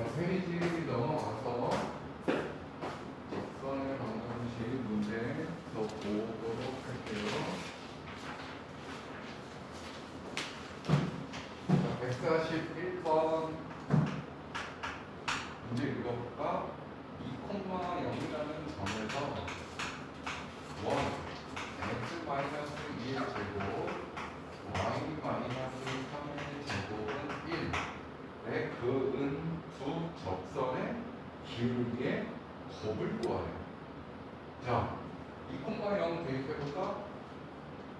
페이지 넘어가서 적선의 방정식 문제 더 보도록 할게요. 자, 141번 문제 읽어볼까? 2,0이라는 점에서 1 x-2의 제곱 y-3의 제곱은 1에 그은 두 적선의 기울기의 곱을 구하래요. 자, 2,0 대입해볼까?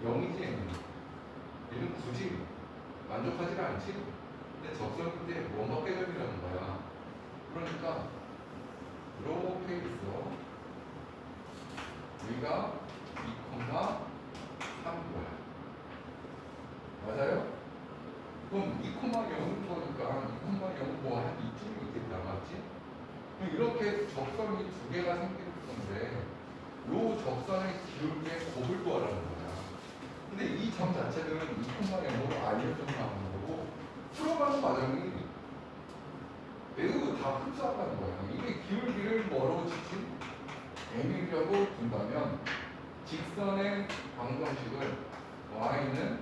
0이지. 얘는 굳이 만족하지가 않지. 근데 적선 끝에 원밖에 점이라는 거야. 그러니까 이렇게 있어. 여기가 2,3 거야. 맞아요? 그럼 2,0인 거니까 2,0은 뭐 한 이쯤이 있겠다, 맞지? 이렇게 적선이 두 개가 생길 건데 요 적선의 기울기의 곱을 구하라는 거야. 근데 이 점 자체는 2,0으로 알려져 나오는 거고 풀어가는 과정이 매우 다 흡수한다는 거야. 이게 기울기를 뭐로 치지? m이라고 둔다면 직선의 방정식을 y는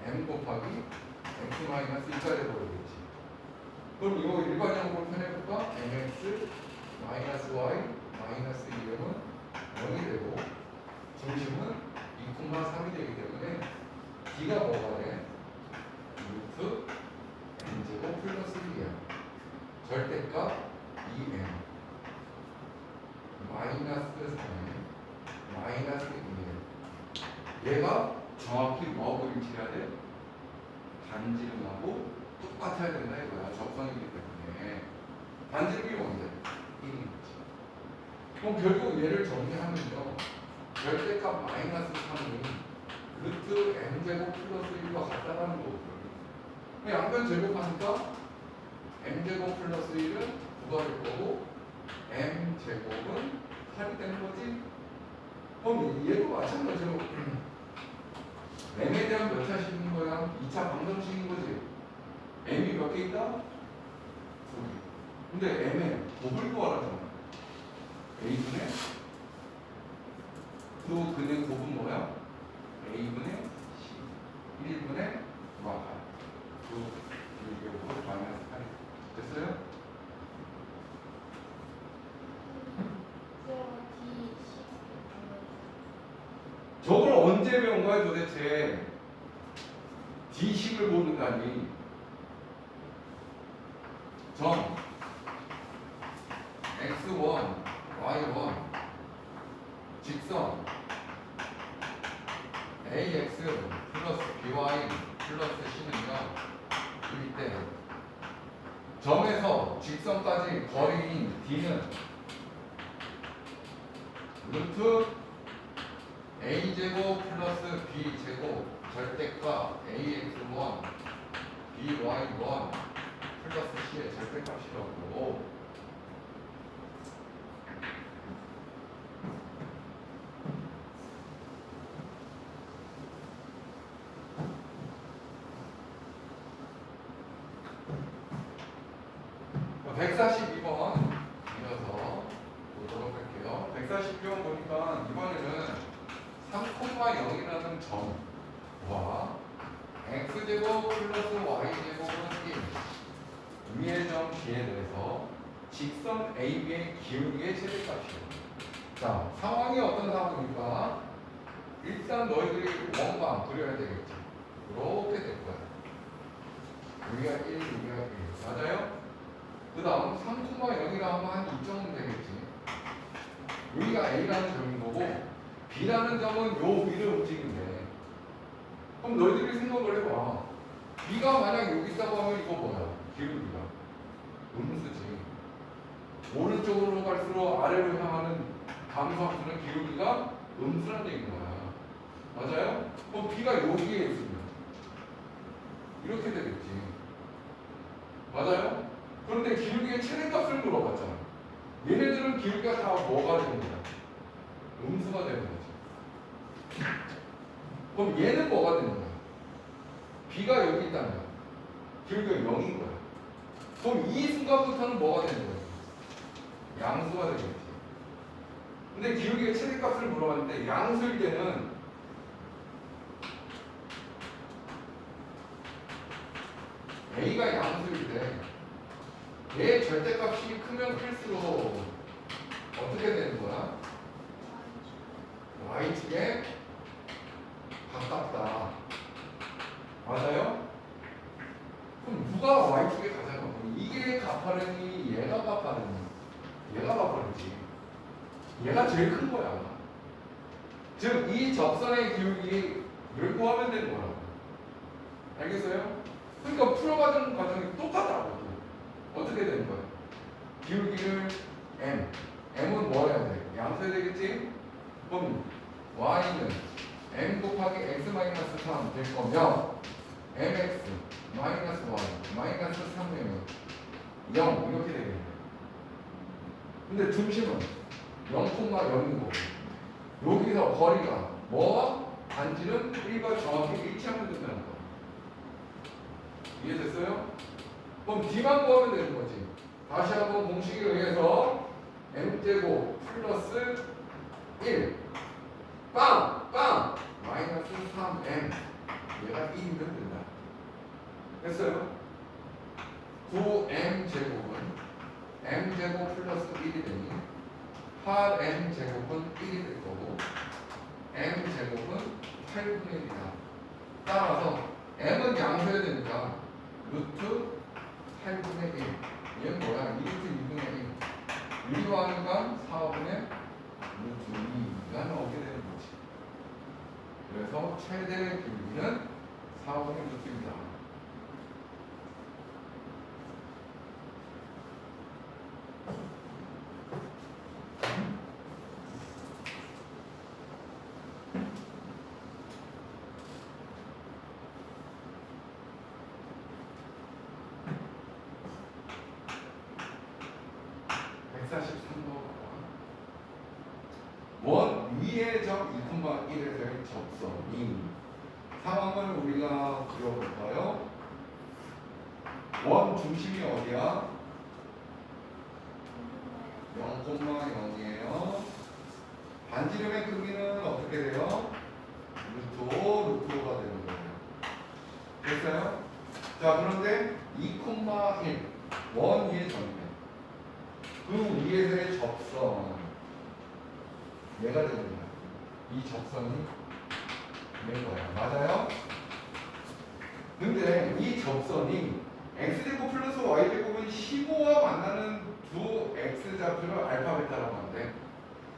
m 곱하기 x-1가 돼버리겠지. 그럼 이거 일반형으로 표현해볼까? mx y 2m은 0이 되고 중심은 2,3이 되기 때문에 d가 뭐가 돼? 루트 m제곱 플러스 2m 절대값 2m 마이너스 3m 마이너스 2m 얘가 정확히 뭐하고 일치해야 돼? 반지름하고 똑같아야 된다 이거야. 적선이기 때문에 반지름이 뭔데? 1이지. 그럼 결국 얘를 정리하면요 절대값 마이너스 3이 루트 m제곱 플러스 1과 같다라는 거거든. 양변 제곱하니까 m제곱 플러스 1은 9가 될 거고 m제곱은 8이 되는 거지. 그럼 얘도 마찬가지로 m에 대한 몇 차식인 거야? 2차 방정식인 거지. m이 몇 개 있다? 2개. 근데 m의 곱을 구하라잖아. a분의 또 그의 곱은 뭐야? a분의 10 1분의 y 이게 곱을 마이너스 8 됐어요? 저걸 언제 배운 거야 도대체? D식을 모른다니. 점 x1, y1 직선 ax 플러스 by 플러스 c는요 일 때 점에서 직선까지 거리인 d는 루트 a제곱 플러스 b제곱 절대값 ax1 by1 플러스 c의 절대값이라고. 자, 142번 이어서 보도록 할게요. 142번 보니까 이번에는 3,0이라는 점과 x제곱 플러스 y제곱은 1 위의 점 B에 대해서 직선 AB의 기울기의 최대값이에요. 자, 상황이 어떤 상황입니까? 일단 너희들이 원방 그려야 되겠지. 이렇게 될 거야. 여기가 1, 여기가 1. 맞아요? 그 다음 3,0이라 하면 한 이점은 되겠지. 여기가 A라는 점인 거고 B라는 점은 요 위를 움직인대. 그럼 너희들이 생각을 해봐. B가 만약 여기 있다고 하면 이거 뭐야? 기울기가 음수지. 오른쪽으로 갈수록 아래로 향하는 감소함수는 기울기가 음수라는 얘기인 거야. 맞아요? 그럼 B가 여기에 있으면 이렇게 되겠지. 맞아요? 그런데 기울기의 최대값을 물어봤잖아. 얘네들은 기울기가 다 뭐가 되는 거야? 음수가 되는 거지. 그럼 얘는 뭐가 되는 거야? B가 여기 있다는 거야. 기울기가 0인 거야. 그럼 이 순간부터는 뭐가 되는 거예요? 양수가 되겠지. 근데 기울기의 최대값을 물어봤는데 양수일 때는 A가 양수일 때 얘의 절대값이 크면 클수록 어떻게 되는 거야? Y축에 가깝다. 맞아요? 그럼 누가 Y축에 가장 가까워? 이게 가파르니 얘가 가파르니? 얘가 가파르지. 얘가 제일 큰 거야. 즉 이 접선의 기울기를 구하면 되는 거라고. 알겠어요? 그러니까 풀어가는 과정이 똑같다고. 어떻게 되는 거야? 기울기를 M. M은 뭐 해야 돼? 양수해야 되겠지? 그럼 Y는 M 곱하기 X-3 될 거면 MX 마이너스 Y 마이너스 3되면 0 이렇게 되겠네. 근데 중심은 0,0인 거고 여기서 거리가 뭐와 반지름 1과 정확히 일치하면 된다는 거. 이해됐어요? 그럼 D만 구하면 되는 거지. 다시 한번 공식에 의해서 M제곱 플러스 1 빵! 빵! 마이너스 3M 얘가 1이면 된다. 됐어요? 9M제곱은 M제곱 플러스 1이 되니 8M제곱은 1이 될 거고 M제곱은 8분의 1이다. 따라서 M은 양수해야 되니까 루트 8분의 1 얘는 뭐야? 2루트 2분의 1 1로 하니까 4분의 루트 2가 나오게 되는 거지. 그래서 최대 기울기는 4분의 루트입니다. 원 위의 점 2,1에서의 접선이 상황을 우리가 그려볼까요? 원 중심이 어디야? 0,0이에요. 반지름의 크기는 어떻게 돼요? 루트 5, 루트 5가 되는 거예요. 됐어요? 자, 그런데 2,1 원 위의 점이면 그 위에서의 접선 얘가 되는 거야. 이 접선이 된 거야. 맞아요? 근데 이 접선이 x제곱 플러스 y제곱은 15와 만나는 두 x좌표를 알파 베타라고 하는데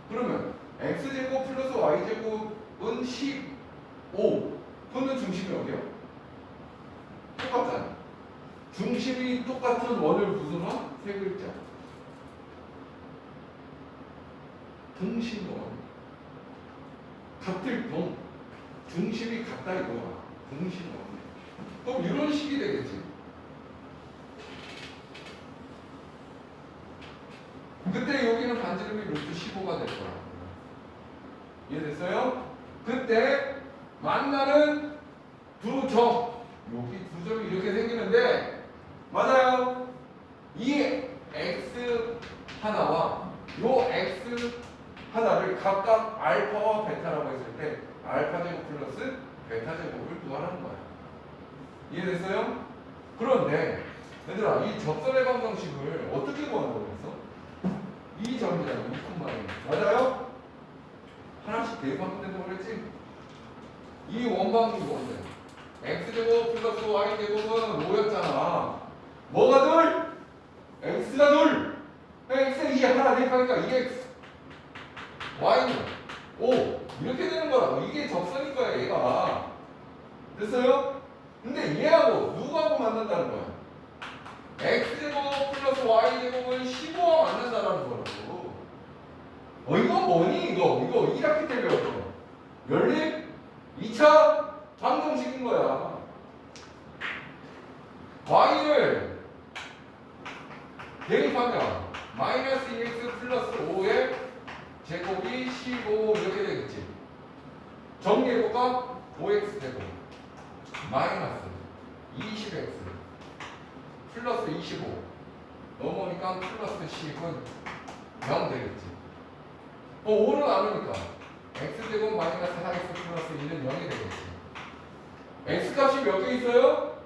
그러면 x제곱 플러스 y제곱은 15 그거는 중심이 어디야? 똑같잖아. 중심이 똑같은 원을 무슨 원? 세 글자. 동심원 같을 동 중심이 같다 이거야. 동심원. 그럼 이런 식이 되겠지. 그때 여기는 반지름이 루트 15가 될 거야. 이해됐어요? 그때 만나는 두 점 여기 두 점이 이렇게 생기는데 맞아요. 이 x 하나와 요 x 하나를 각각 알파와 베타라고 했을 때 알파 제곱 플러스 베타 제곱을 구하라는 거야. 이해됐어요? 그런데 얘들아 이 접선의 방정식을 어떻게 구한다고 했어? 이 점이잖아. 2,1 맞아요? 하나씩 대입하면 된다고 그랬지? 이 원방이 뭔데? x제곱 플러스 y제곱은 5였잖아. 뭐가 둘? x가 둘. x에 2 하나 대입하니까 2x y는 5 이렇게 되는 거라고. 이게 접선인 거야 얘가. 됐어요? 근데 얘하고 누구하고 만난다는 거야? x제곱 플러스 y제곱은 15와 만난다는 거라고. 이거 뭐니 이거 1학기 때 배웠어. 연립 2차 방정식인 거야. y를 대입하면 마이너스 2x 플러스 5의 제곱이 15 이렇게 되겠지. 정리해볼까? 5x 제곱 마이너스 20x 플러스 25 넘어오니까 플러스 10은 0 되겠지. 5는 나누니까 x제곱 마이너스 4x 플러스 2는 0이 되겠지. x값이 몇 개 있어요?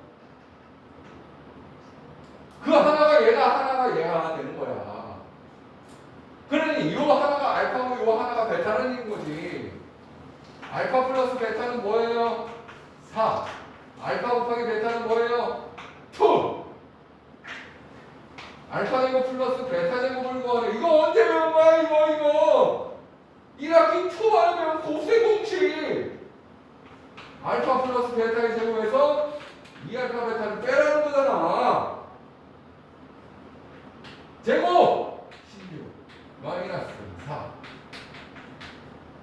그 하나가 얘가 하나가 얘가 하나 되는 거야. 그러니 요 하나가 알파고 요 하나가 베타라는 얘기인 거지. 알파 플러스 베타는 뭐예요? 4. 알파 곱하기 베타는 뭐예요? 2. 알파 제곱 플러스 베타 제곱을 구하래. 이거 언제 배운 거야? 이거 1학기 초반에 배운 곱셈 공식. 알파 플러스 베타의 제곱에서 2알파 베타를 빼라는 거잖아. 제곱 16 마이너스 4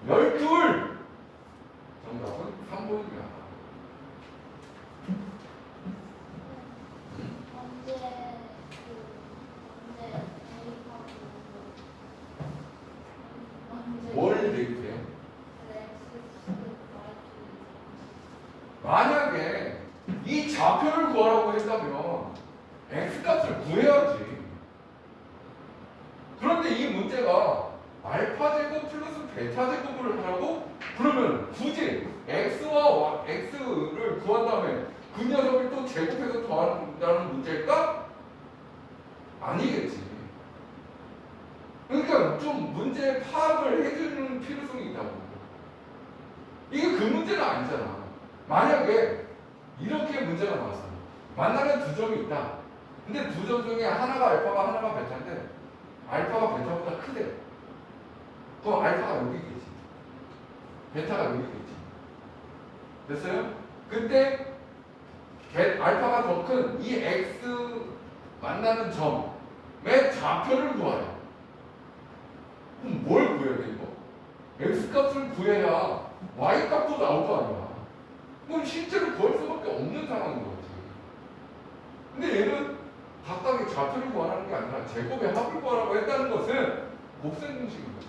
12. 정답은 3번이야. 뭘 대입해요? 만약에 이 좌표를 구하라고 했다면 x값을 구해야지. 그런데 이 문제가 알파 제곱 플러스 베타 제곱을 하라고? 그러면 굳이 x와 x를 구한 다음에 그 녀석을 또 제곱해서 더한다는 문제일까? 아니겠지. 그러니까 좀 문제 파악을 해주는 필요성이 있다고. 이게 그 문제는 아니잖아. 만약에 이렇게 문제가 나왔어. 만나는 두 점이 있다. 근데 두 점 중에 하나가 알파가 하나가 베타인데 알파가 베타보다 크대. 그럼 알파가 여기 있겠지. 베타가 여기 있겠지. 됐어요? 근데 알파가 더 큰 이 x 만나는 점의 좌표를 구하래. 그럼 뭘 구해야 돼 이거? x 값을 구해야 y 값도 나올 거 아니야. 그럼 실제로 구할 수밖에 없는 상황인 거지. 근데 얘는 각각의 좌표를 구하라는 게 아니라 제곱의 합을 구하라고 했다는 것은 곱셈 공식인 거지.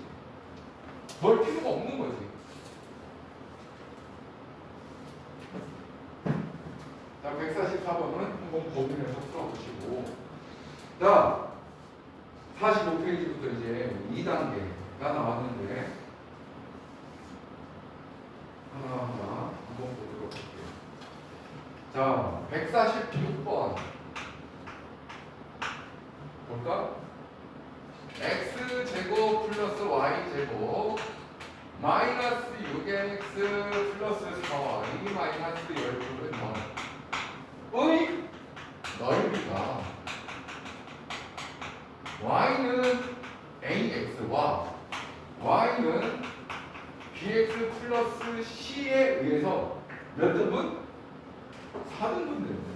뭘 필요가 없는 거지. 자, 144번은 한번 고민해서 풀어보시고. 자, 45페이지부터 이제 2단계가 나왔는데 하나하나 한번 보도록 할게요. 자, 146번 볼까? x제곱 플러스 y제곱 마이너스 6x 플러스 4y 마이너스 12는 0의 넓이가 y는 ax와 y는 bx 플러스 c에 의해서 몇 등분? 4등분 된대.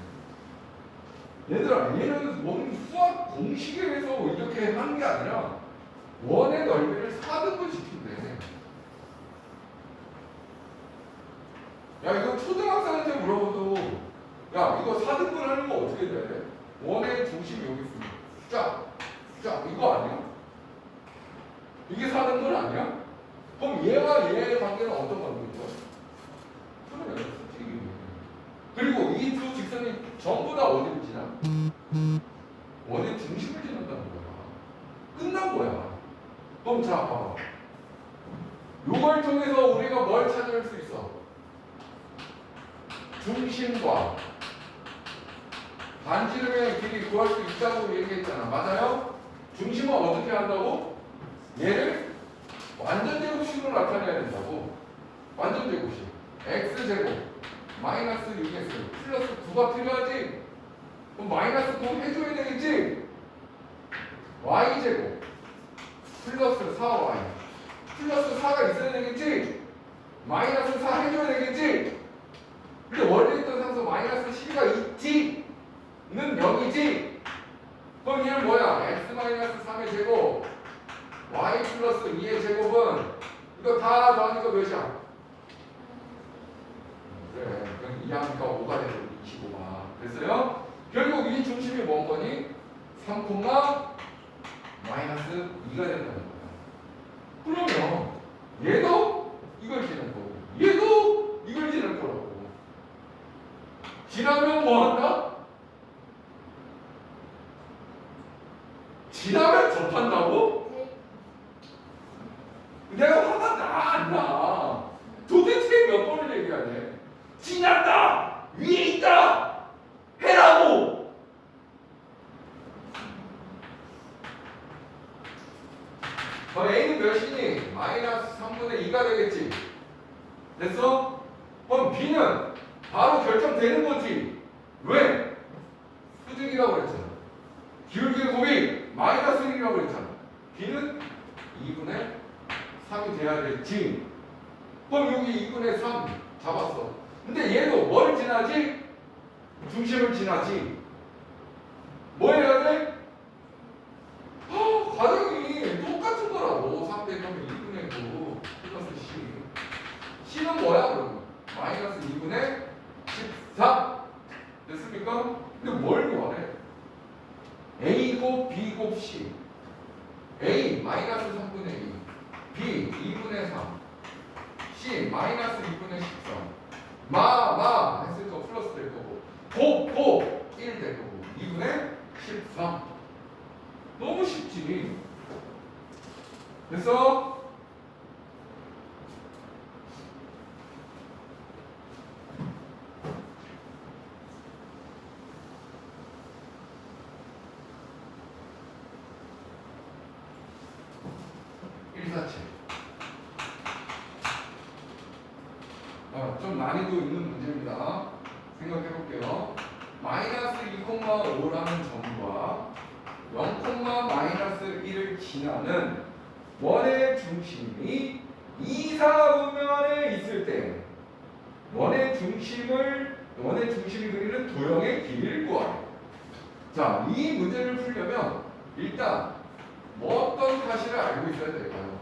얘들아, 얘는 원 수학 공식에 의해서 이렇게 하는 게 아니라 원의 넓이를 4등분 시킨대. 야, 이거 초등학생한테 물어봐도 야, 이거 4등분 하는 거 어떻게 돼? 원의 중심이 여기 있습니다. 쫙, 이거 아니야? 이게 4등분 아니야? 그럼 얘와 얘의 관계는 어떤 관계죠? 그래, 솔직히. 그리고 이 두 직선이 전부 다 어디를 지나? 원의 중심을 지난다는 거야. 끝난 거야. 그럼 자, 봐봐. 요걸 통해서 우리가 뭘 찾을 수 있어? 중심과 반지름의 길이 구할 수 있다고 얘기했잖아. 맞아요? 중심은 어떻게 한다고? 얘를 완전 제곱식으로 나타내야 된다고. 완전 제곱식. x제곱 마이너스 6x 플러스 9가 필요하지? 그럼 마이너스 9 해줘야 되겠지? y제곱 플러스 4y 플러스 4가 있어야 되겠지? 마이너스 4 해줘야 되겠지? 근데 원래 있던 상수 마이너스 12가 있지? 는 0이지? 그럼 얘는 뭐야? x 마이너스 3의 제곱 y 플러스 2의 제곱은 이거 다 더하니까 몇이야? 그래, 그럼 2하니까 5가 되고 25가 됐어요? 결국 이 중심이 뭔 거니? 3, 마이너스 2가 된다는 거야. 그러면 얘도 이걸 지날 거고 얘도 이걸 지날 거라고. 지나면 뭐 한다? 지나면 접한다고? 내가 화가 나, 안 나? 도대체 몇 번을 얘기해야 돼? 지났다! 위에 있다! 해라고! 그럼 A는 몇이니? 마이너스 3분의 2가 되겠지. 됐어? 그럼 B는 바로 결정되는 거지. 왜? 수직이라고 그랬잖아. 기울기의 곱이 마이너스 1이라고 그랬잖아. B는 2분의 3이 돼야 되지. 그럼 여기 2분의 3 잡았어. 근데 얘도 뭘 지나지? 중심을 지나지. 뭐 해야 돼? 과정이 똑같은 거라고. 3 대면 2분의 9 플러스 C. C는 뭐야 그러면? 마이너스 2분의 13 됐습니까? 근데 뭘 구하래? A 곱 B 곱 C. A 마이너스 3분의 2, B 2분의 3, C 마이너스 2분의 13. 마 했으니까 플러스 될 거고, 곱 1 될 거고, 2분의 13. 너무 쉽지. 됐어? 좀 난이도 있는 문제입니다. 생각해 볼게요. 마이너스 2,5라는 점과 0,-1을 지나는 원의 중심이 이사우면에 있을 때 원의 중심이 그리는 도형의 길이를 구하래. 자, 이 문제를 풀려면 일단 뭐 어떤 사실을 알고 있어야 될까요?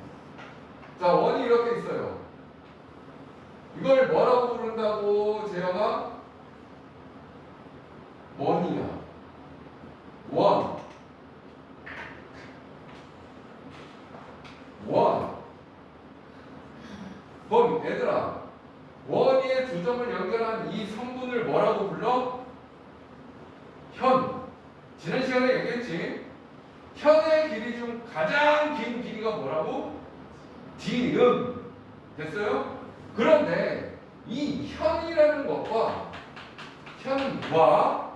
자, 원이 이렇게 있어요. 이걸 뭐라고 부른다고, 재영아? 원이야. 원. 그럼 얘들아, 원위의 두 점을 연결한 이 성분을 뭐라고 불러? 현. 지난 시간에 얘기했지? 현의 길이 중 가장 긴 길이가 뭐라고? D음. 됐어요? 그런데 이 현이라는 것과 현과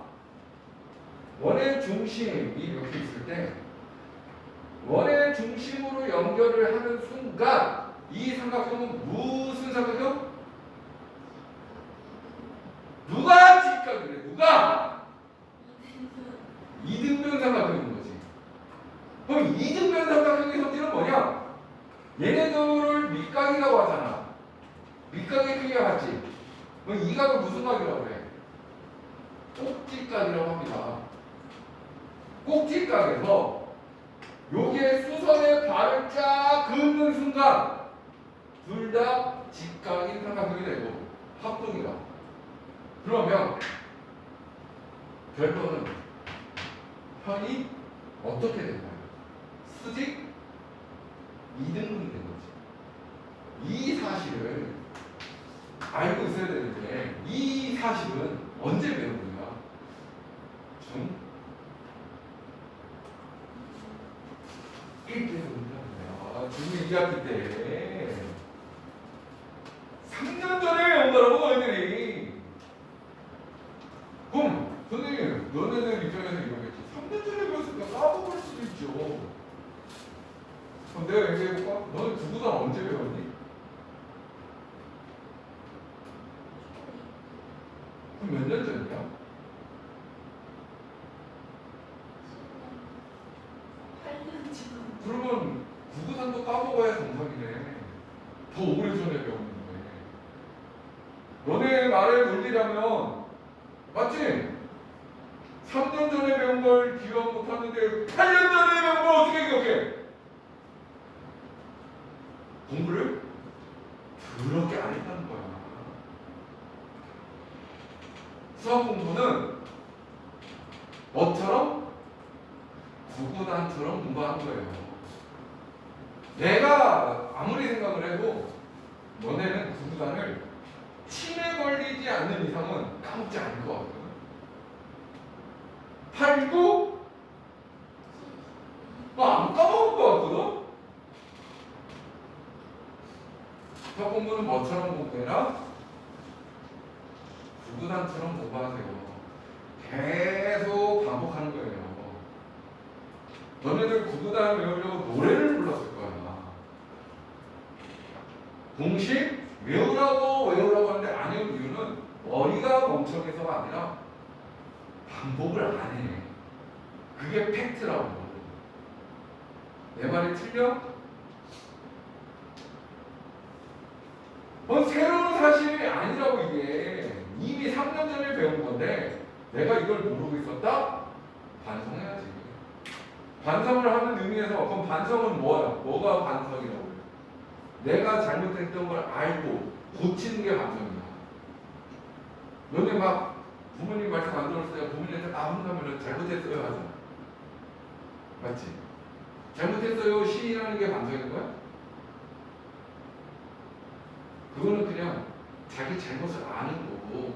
원의 중심이 이렇게 있을 때 원의 중심으로 연결을 하는 순간 이 삼각형은 무슨 삼각형? 누가 직각이래? 누가? 이등변 삼각형인 거지. 그럼 이등변 삼각형의 성질은 뭐냐? 얘네들을 밑각이라고 하잖아. 밑각의 크기가 같지. 그럼 이 각을 무슨 각이라고 그래? 꼭지각이라고 합니다. 꼭지각에서 여기에 수선의 발을 쫙 긋는 순간 둘 다 직각인 삼각형이 되고 합동이다. 그러면 결론은 현이 어떻게 될까요? 수직 2등분이 된 거지. 이 사실을 알고 있어야 되는데 이 사실은 언제 배운 거야? 중 1때에서 배운 거야. 중 2학기 때 3년 전에 배운 거라고 너희들이. 그럼 선생님 너네들 입장에서 이러겠지. 3년 전에 배웠으니까 까먹을 수도 있죠. 그럼 내가 얘기해볼까? 너는 구구단 언제 배웠니? 그럼 몇 년 전이야? 8년 전. 그러면 구구단도 까먹어야 정상이네. 더 오래전에 배웠는데. 너네 말의 논리라면 맞지? 3년 전에 배운 걸 기억 못하는데 8년 전에 배운 걸 어떻게 기억해? 공부를 그렇게 안 했다는 거야. 수학 공부는 뭐처럼? 구구단처럼 공부하는 거예요. 내가 아무리 생각을 해도 너네는 구구단을 침에 걸리지 않는 이상은 까먹지 않을 것 같거든. 8, 9, 까먹은 것 같거든? 수학 공부는 뭐처럼 공부해라? 구구단처럼 공부하세요. 계속 반복하는 거예요. 너네들 구구단 외우려고 노래를 불렀을 거야. 공식 외우라고 하는데 안 외운 이유는 머리가 멍청해서가 아니라 반복을 안 해. 그게 팩트라고. 내 말이 틀려? 새로운 사실이 아니라고 이게. 이미 3년 전에 배운 건데 내가 이걸 모르고 있었다? 반성해야지. 반성을 하는 의미에서 그럼 반성은 뭐야? 뭐가 반성이라고 그래? 내가 잘못했던 걸 알고 고치는 게 반성이야. 너네 막 부모님 말씀 안 들었어요. 부모님한테 나 혼나면 잘못했어요 하잖아. 맞지? 잘못했어요 시인하는 게 반성인 거야? 그거는 그냥 자기 잘못을 아는 거고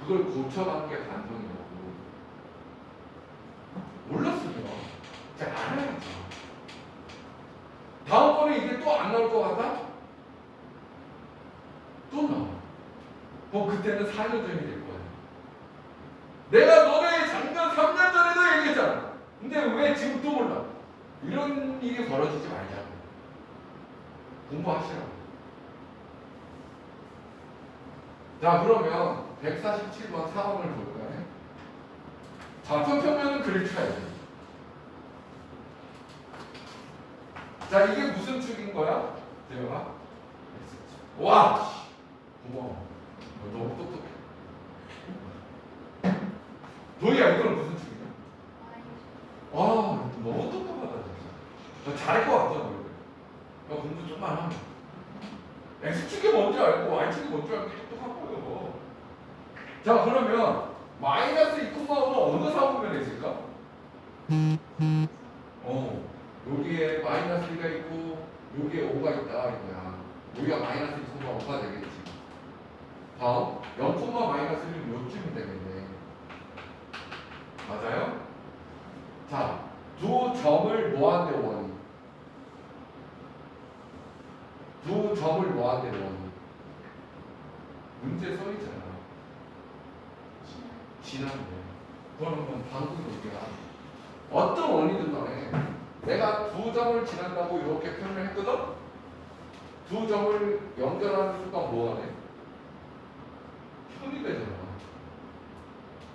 그걸 고쳐가는 게 반성이라고. 몰랐으면 잘 알아야죠. 다음번에 이게 또 안 나올 것 같아? 또 나와. 그때는 4년 전이 될 거야. 내가 너네 작년 3년 전에도 얘기했잖아. 근데 왜 지금 또 몰라? 이런 일이 벌어지지 말자고. 공부하시라고. 자, 그러면 147번 4번을 볼까요? 좌표평면은 그릴 쳐야지. 자, 이게 무슨 축인 거야? 대영아? 와! 고마워. 너무 똑똑해. 도희야, 이건 무슨 축이야? 와, 너무 똑똑하다, 진짜. 너 잘할 것 같아, 너 공부 좀만 하면. X축이 뭔지 알고 Y축이 뭔지 알고 똑똑하고요. 자, 그러면 마이너스 2,5는 어느 사분면에 있을까? 여기에 마이너스 1가 있고 여기에 5가 있다 이거야. 여기가 마이너스 2,5가 되겠지. 다음 0, 마이너스 1은 요쯤이 되겠네. 맞아요? 자, 두 점을 뭐한대 원이? 두 점을 뭐한대 원이? 문제 써있잖아. 지난데. 그러면 방금 얘기야. 어떤 원이든 간에 내가 두 점을 지난다고 이렇게 표현을 했거든? 두 점을 연결하는 순간 뭐가 돼? 현이 되잖아.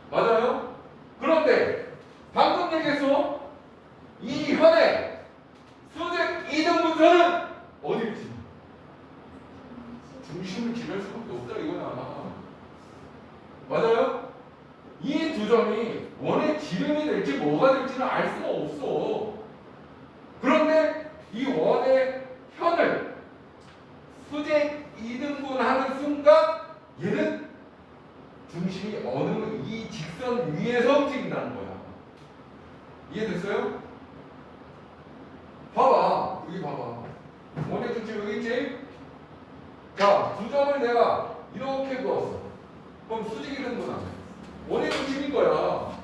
맞아요? 그런데 방금 얘기했어. 이 현의 수직 이등분선은 어디 있지? 중심을 지낼 수밖에 없다 이거야. 맞아요? 이 두 점이 원의 지름이 될지 뭐가 될지는 알 수가 없어. 그런데 이 원의 현을 수직 이등분하는 순간 얘는 중심이 어느 이 직선 위에서 움직인다는 거야. 이해됐어요? 봐봐. 여기 봐봐. 원의 중심 여기 있지? 자, 두 점을 내가 이렇게 그었어. 그럼 수직 이등분하면 원의 중심인 거야.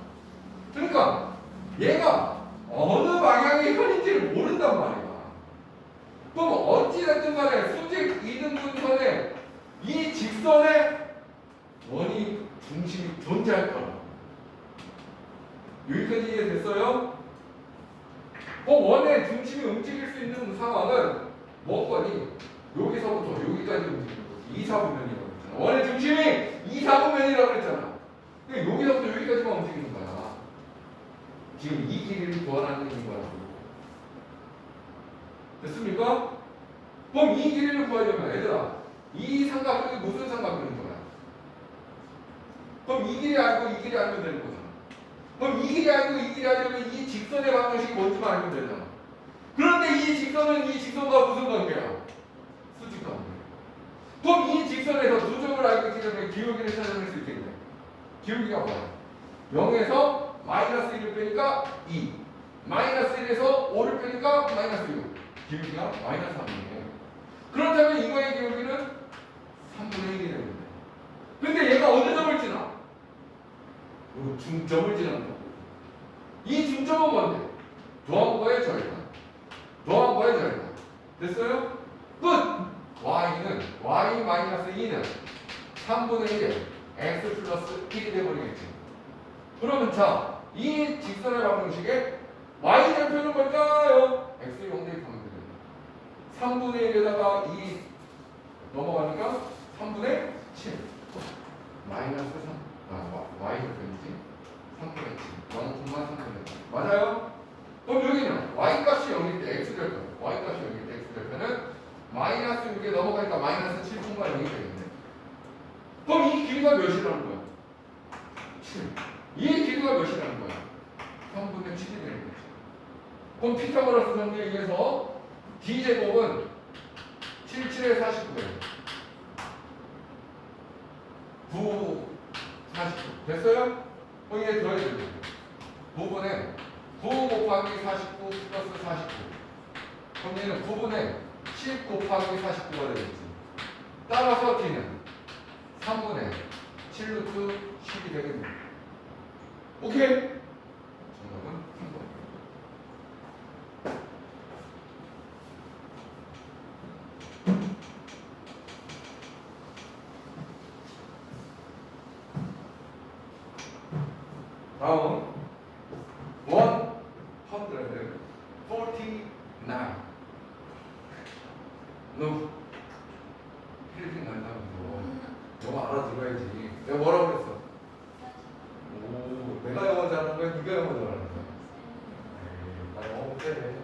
그러니까 얘가 어느 방향의 현인지를 모른단 말이야. 그럼 어찌됐든 간에 수직 이등분선에 이 직선에 원이 중심이 존재할 거야. 여기까지 이해됐어요? 원의 중심이 움직일 수 있는 상황은 뭐거니? 여기서부터 여기까지 움직이는 거지. 2사분면이라고 했잖아. 원의 중심이 2사분면이라고 했잖아. 근데 여기서부터 여기까지만 움직이는 거야. 지금 이 길이를 구하라는 거라고. 됐습니까? 그럼 이 길이를 구하려면 얘들아 이 삼각형이 무슨 삼각형인 거야? 그럼 이 길이 알고 이 길이 알면 되는 거잖아. 그럼 이 길이 알고 이 길이 알려면 이 직선의 방정식이 뭔지만 알면 되잖아. 그런데 이 직선은 이 직선과 무슨 관계야? 수직 관계. 그럼 이 직선에서 두 점을 알고 있기 때문에 기울기를 찾아낼 수 있겠네. 기울기가 뭐야? 0에서 마이너스 1을 빼니까 2, 마이너스 1에서 5를 빼니까 마이너스 6. 기울기가 마이너스 3이에요. 그렇다면 이거의 기울기는 3분의 1이 되는데. 근데 얘가 어느 점을 지나? 중점을 지난다. 이 중점은 뭔데? 더한 거의 절반. 더한 거 해줘야 돼. 됐어요? 끝! y는 y 마이너스 2는 3분의 1 x 플러스 1이 돼버리겠지. 그러면 자, 이 직선의 방정식에 y 절표는 뭘까요? x 0 대입하면 되겠네. 3분의 1에다가 2 넘어가니까 3분의 7 마이너스 3 y 절표이지 3분의 7 0,3분의 7 맞아요? 그럼 여기는 y 값이 0일 때 x 절표 y 값이 0일 때 x 절표는 마이너스 6에 넘어가니까 마이너스 7분과 0이 되겠네. 그럼 이 길이가 몇이라는 거야? 7. 이 길이가 몇이라는 거야? 3분의 7이 되는 거지. 그럼 피타고라스 정리에 의해서 d제곱은 7, 7에 49예요. 9, 49. 됐어요? 그럼 얘 더해주면 돼요. 9분의 9 곱하기 49 플러스 49. 그럼 얘는 9분의 10 곱하기 49가 되겠지. 따라서 d는 3분의 7 루트 10이 되겠네. 오케이? 정답은 3번. 다음 149. 너 필리핀 간다면서 영어 알아들어야지. 내가 뭐라고 그랬어? 오, 내가 영어 잘하는 거야? 네가 영어 잘하는 거야? 에이, 나 영어 못해.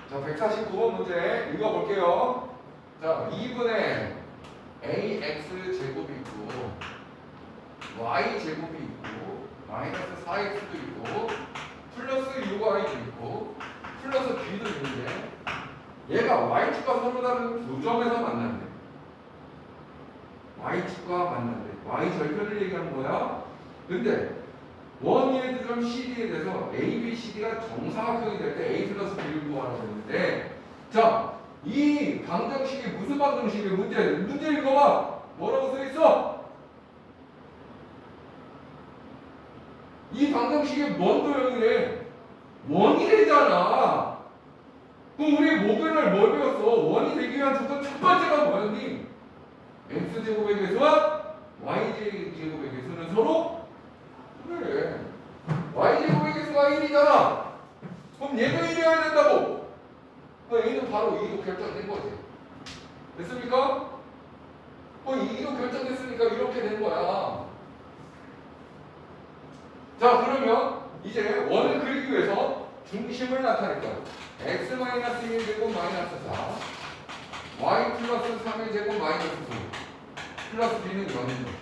자, 149번 문제 읽어볼게요. 자, 2분의 ax 제곱이 있고 y 제곱이 있고 마이너스 4x도 있고 플러스 6y도 있고 플러스 b도 있는데 얘가 y축과 서로 다른 두 점에서 만난대. y축과 만난대. y 절편을 얘기하는 거야. 근데 원위의 두 점 CD에 대해서 A, B, CD가 정사각형이 될 때 A 플러스 B를 구하라고 했는데 자, 이 방정식이 무슨 방정식이에요? 문제 읽어봐. 뭐라고 써있어? 이 방정식이 뭔 도형이래? 원이래잖아. 그럼 우리 목요일날 뭘 배웠어? 원이 되기 위한 조건 첫 번째가 뭐였니? x제곱의 개수와 y제곱의 개수는 서로 그래. y제곱의 개수가 1이잖아. 그럼 얘도 1이어야 된다고. 그럼 얘는 바로 2로 결정된 거지. 됐습니까? 그럼 2로 결정됐으니까 이렇게 된 거야. 자, 그러면 이제 원을 그리기 위해서 중심을 나타낼 거야. x-1 제곱 마이너스 4 y 플러스 3의 제곱 마이너스 2 플러스 b는 0인 거죠.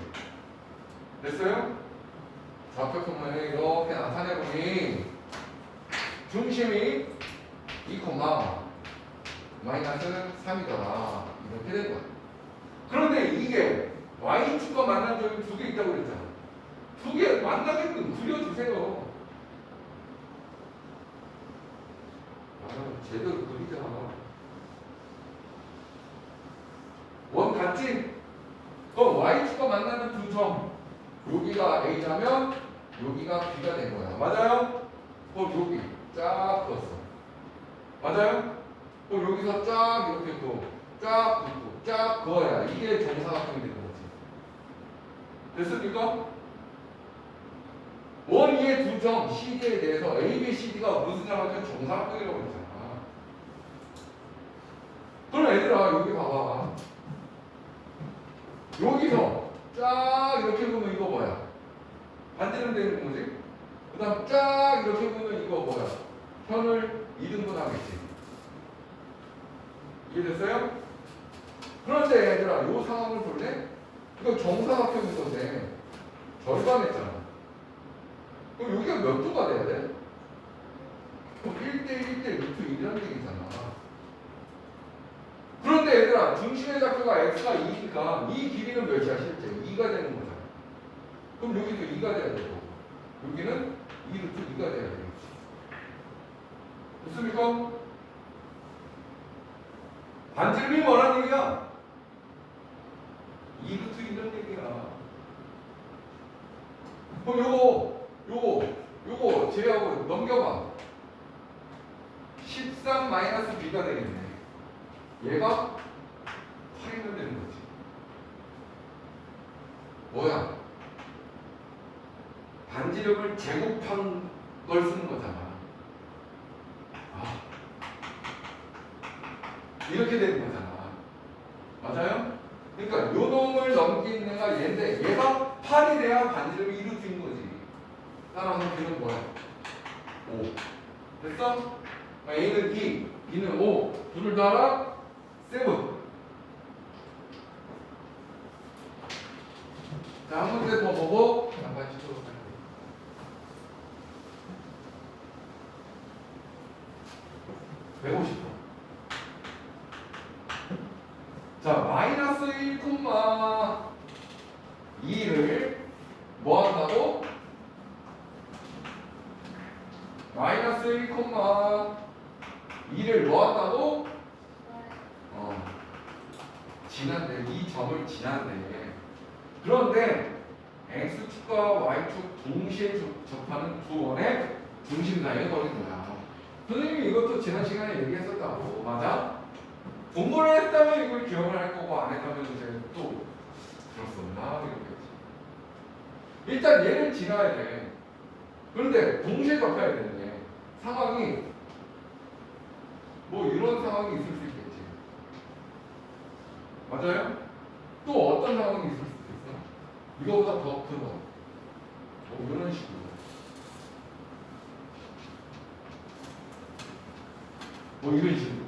됐어요? 좌표 평면에 이렇게 나타내보니 중심이 2, 마이너스 3이더라. 이렇게 된 거야. 그런데 이게 y축과 만난 점이 두 개 있다고 그랬잖아. 두 개 만나게끔 그려주세요. 제대로 그리자. 원 같지? 그럼 y축과 만나는 두 점. 여기가 A자면 여기가 B가 된 거야. 맞아요? 그럼 여기 쫙 그었어. 맞아요? 그럼 여기서 쫙 이렇게 또 쫙 긋고 쫙 그어야 이게 정사각형이 되는 거지. 됐습니까? 원 위의 두 점 CD에 대해서 A, B, CD가 무슨 장학은 정사각형이라고 했잖아. 그럼 얘들아 여기 봐봐. 여기서 쫙 이렇게 보면 이거 뭐야? 반대로 되는 거지? 그 다음 쫙 이렇게 보면 이거 뭐야? 편을 2등분 하겠지. 이해됐어요? 그런데 얘들아 이 상황을 볼래? 이거 정사각형인 건데 절반했잖아. 그럼 여기가 몇 도가 돼야 돼? 그럼 1대 1대 루트 1이라는 얘기잖아. 그런데 얘들아 중심의 좌표가 x가 2니까 이 길이는 몇이야 실제? 2가 되는 거잖아. 그럼 여기도 2가 돼야 되고 여기는 2 루트 2가 돼야 되겠지. 됐습니까? 반지름이 뭐라는 얘기야? 2 루트 2란 얘기야. 그럼 요거 제하고 넘겨봐. 14 13 마이너스 b가 되겠네. 얘가 8이면 되는 거지. 뭐야? 반지름을 제곱한 걸 쓰는 거잖아. 아, 이렇게 되는 거잖아. 맞아요? 그러니까 요 놈을 넘긴 애가 얘인데 얘가 8이 돼야 반지름이 이룰 수 있는 거지. 따라서 B는 뭐야? 5. 됐어? A는 2, B는 5. 둘을 더하라 7. 자, 한 문제 더 보고 잠깐 치도록 할게요. 배우고 싶어. 자, 마이너스 1,2를 뭐 한다고? 마이너스 1,2를 뭐 한다고? 지난데, 이 점을 지난데. 그런데 X축과 Y축 동시에 접하는 두 원의 중심 사이에 거리는 거야. 선생님이 이것도 지난 시간에 얘기했었다고. 맞아? 공부를 했다면 이걸 기억을 할 거고 안 했다면 이제 또 그렇었나 이렇겠지. 일단 얘를 지나야 돼. 그런데 동시에 접해야 되는데 상황이 뭐 이런 상황이 있을 수 있겠지. 맞아요? 또 어떤 상황이 있을 수도 있어? 이거보다 더 큰 거. 뭐 이런 식으로. 뭐 이런 식으로.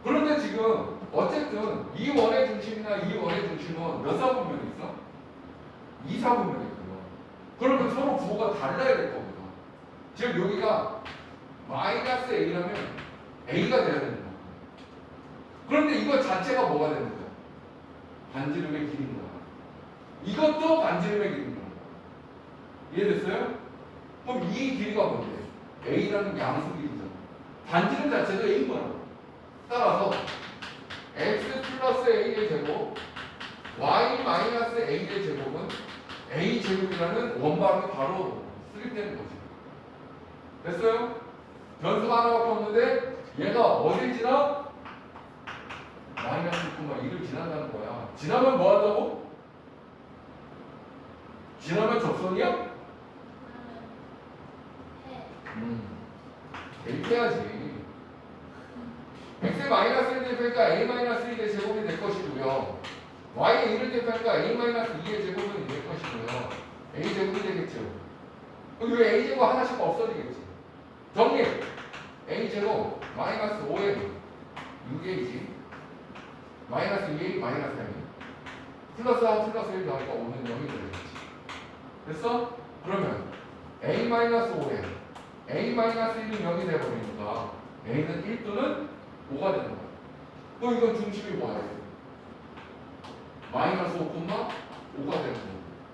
그런데 지금 어쨌든 이 원의 중심이나 이 원의 중심은 몇 사분면이 있어? 2사분면이 있거든. 그러면 서로 부호가 달라야 될 거거든. 지금 여기가 마이너스 A라면 A가 돼야 되는 거야. 그런데 이거 자체가 뭐가 되는 거야? 반지름의 길이인 거야. 이것도 반지름의 길이인 거야. 이해됐어요? 그럼 이 길이가 뭔데? A라는 양수 길이잖아. 반지름 자체도 A인 거야. 따라서 x 플러스 a의 제곱 y 마이너스 a의 제곱은 a 제곱이라는 원방이 바로 수립되는 거지. 됐어요? 변수가 하나밖에 없는데 얘가 어딜 지나? 마이너스 1,2를 지난다는 거야. 지나면 뭐 한다고? 지나면 접선이야? 이렇게 해야지. x의 마이너스 1을 대표하니까 a 마이너스 1의 제곱이 될 것이고요. y의 1을 대표하니까 a 마이너스 2의 제곱은 될 것이고요. a 제곱이 되겠죠. 그럼 왜 a 제곱 하나씩 없어지겠지. 정리. a 제곱 마이너스 5a 6a지. 마이너스 2a 마이너스 3a 플러스 1 플러스 1 더하니까 5는 0이 되겠지. 됐어? 그러면 a 마이너스 5a a 마이너스 1은 0이 되어버리니까 a는 1 또는 5가 되는 거야. 그럼 이건 중심이 뭐야? 마이너스 5,5가 되는 거야.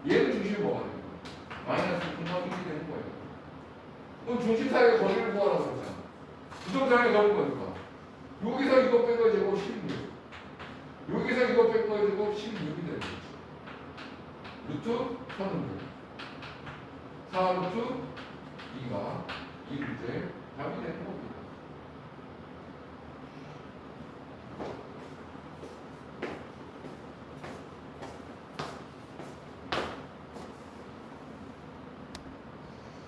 얘는 중심이 뭐가 되는 거야? 마이너스 5,1이 되는 거예요. 그럼 중심 사이의 거리를 구하라고 그러잖아. 부정사의 거리 거니까. 여기서 이거 뺀 거에 제곱 16. 여기서 이거 뺀 거에 제곱 16이 되는 거지. 루트 1,600. 4루트 2가 이 문제의 답이 되는 겁니다.